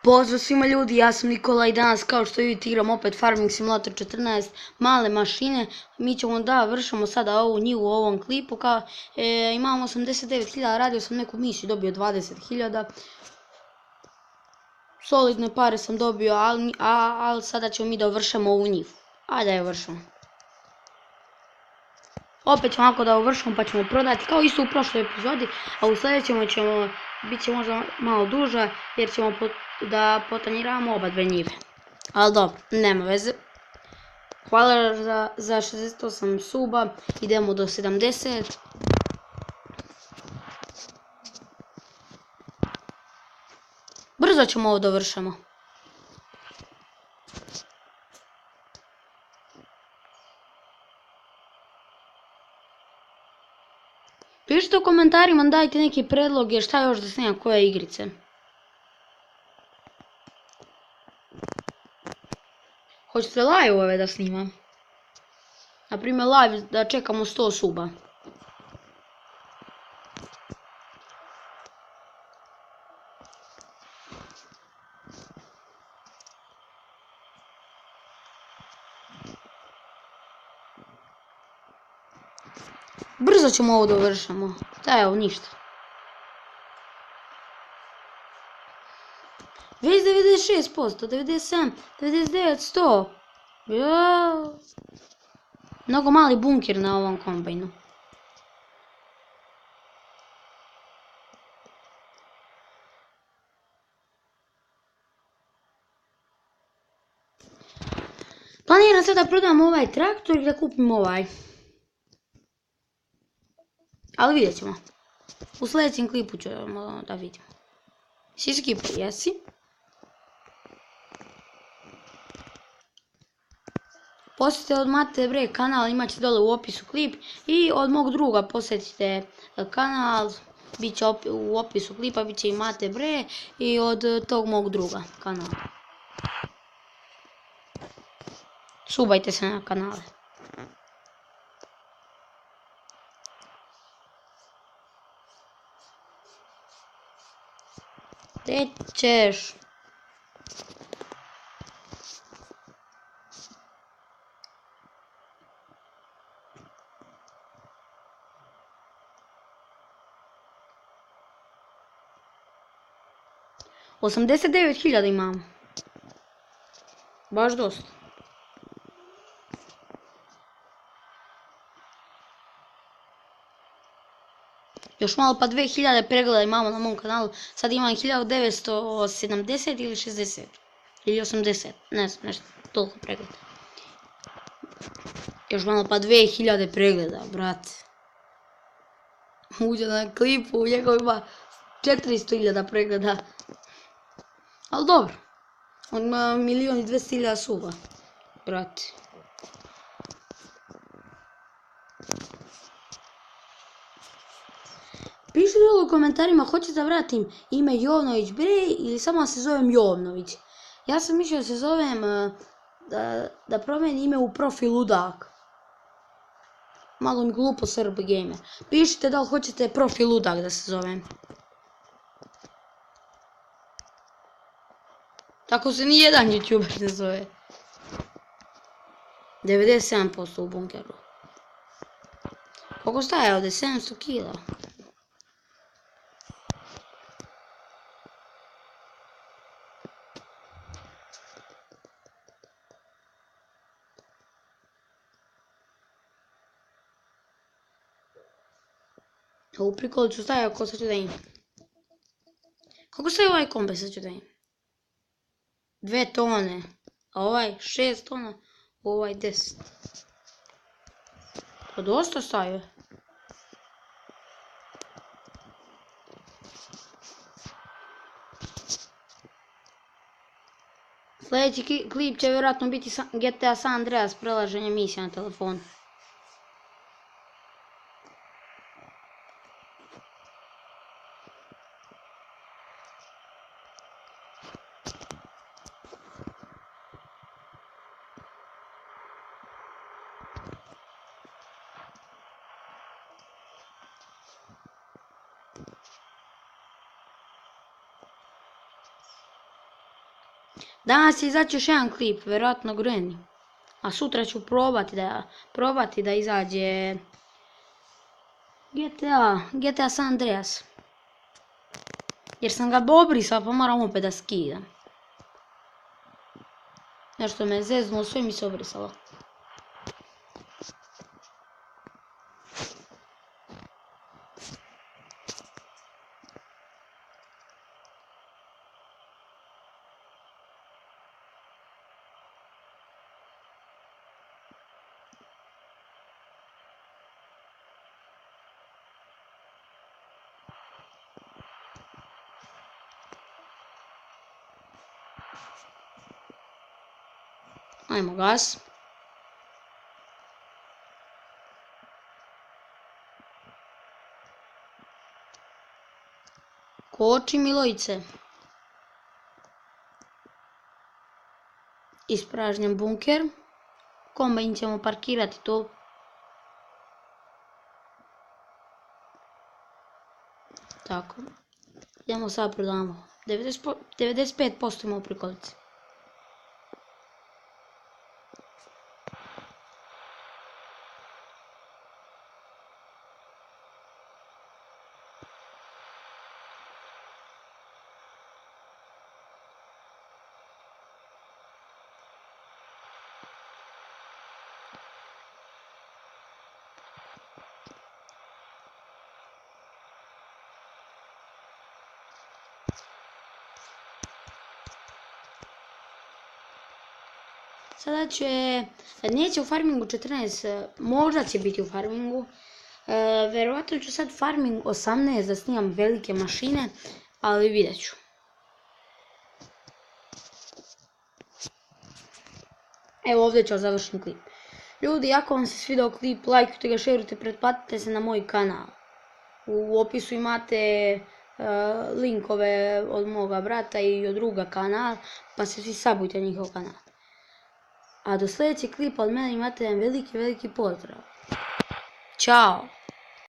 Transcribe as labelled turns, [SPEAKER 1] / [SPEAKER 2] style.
[SPEAKER 1] Pozdrav svima ljudi, ja sam Nikola i danas kao što vidite igram opet Farming Simulator 14, male mašine. Mi ćemo da vršimo sada ovu njivu u ovom klipu. Imam 89.000, radio sam neku misiju, dobio 20.000. Solidne pare sam dobio, ali sada ćemo mi da vršimo ovu njivu. Ajde da je vršimo. Opet ćemo ovako da uvršimo pa ćemo prodati kao isto u prošloj epizodi, a u sljedećem bit će možda malo duža jer ćemo da potanjiramo oba dve njive. Ali dobro, nema veze. Hvala za 68 suba, idemo do 70. Brzo ćemo ovo dovršamo. Pišite u komentarima, dajte neke predloge šta još da snimam, koje igrice. Hoćete live-ove da snimam? Naprimjer live da čekamo 100 suba. Brzo ćemo ovo dovršamo. Da, evo, ništa. Već 96%, 97%, 99%, 100%. Mnogo mali bunker na ovom kombajnu. Planiram sad da prodam ovaj traktor i da kupim ovaj. Ali vidjet ćemo. U sljedećem klipu ćemo da vidimo. Si skipao, jesi? Posjetite od Mate Bre kanal, imat će dole u opisu klip. I od mog druga posjetite kanal, bit će u opisu klipa, bit će i Mate Bre. I od tog mog druga kanala. Subajte se na kanale. Gdje ćeš? Osamdeset 89.000 imamo. Baš dosta. Još malo pa 2000 pregleda imamo na mom kanalu. Sad imam 1970 ili 60. Ili 80. Ne znam, nešto toliko pregleda. Još malo pa 2000 pregleda, brate. Uđe na klipu, njegov ima 400.000 pregleda. Ali dobro. On ima 1.200.000 suba. Brate. Pišite dole u komentarima hoćete da vratim ime Jovnović Bre ili samo se zovem Jovnović. Ja sam mislio da se zovem da promenim ime u profil Ludak. Malo mi glupo Srb Gamer. Pišite da li hoćete profil Ludak da se zovem. Tako se ni jedan YouTuber ne zove. 97% u bunkeru. Koliko staje ovdje? 700 kila. Ovu prikolicu staje oko sad ću da imam. Koliko staje ovaj kombe sad ću da imam? 2 tone. A ovaj 6 tona. Ovaj 10. Pa dosta staje. Sljedeći klip će vjerojatno biti GTA San Andreas prelaženje misija na telefonu. Danas će izaći još jedan klip, vjerojatno Granny. A sutra ću probati da izađe GTA San Andreas. Jer sam ga obrisao pa moram opet da skidam. Nešto me zeznulo, sve mi se obrisalo. Ajmo gas. Koči Milojice. Ispražnjen bunker. Kombajn ćemo parkirati to. Tako. Idemo sad prodamo. 95% imamo prikolice. Sada neće u farmingu 14, možda će biti u farmingu. Vjerojatno ću sad farming 18 da snimam velike mašine, ali vidjet ću. Evo ovdje ću završiti klip. Ljudi, ako vam se svidao klip, lajkujte ga, šerujte, pretplatite se na moj kanal. U opisu imate linkove od moga brata i od druga kanala, pa se svi sabujte njihov kanal. A do sljedećeg klipa od mene imate jedan veliki pozdrav. Ćao!